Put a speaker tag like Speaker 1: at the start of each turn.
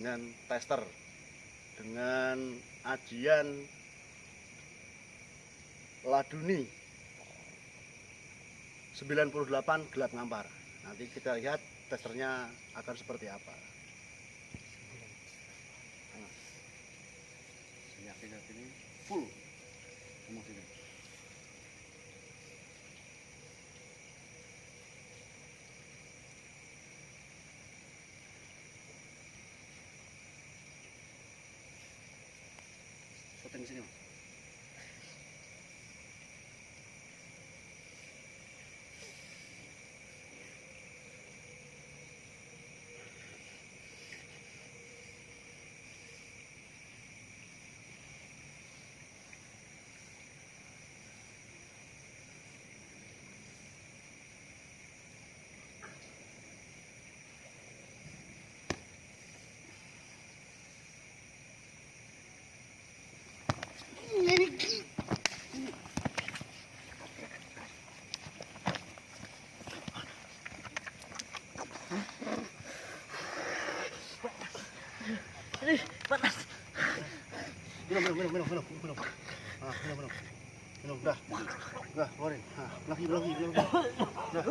Speaker 1: dengan tester, dengan ajian Laduni 98 gelap ngampar. Nanti kita lihat testernya akan seperti apa. Yakin ini full ngomong sini. Syuting sini, Mas.
Speaker 2: Panas.
Speaker 1: Minum. Ah, minum. Dah, keluarin. Ah, lagi. Dah.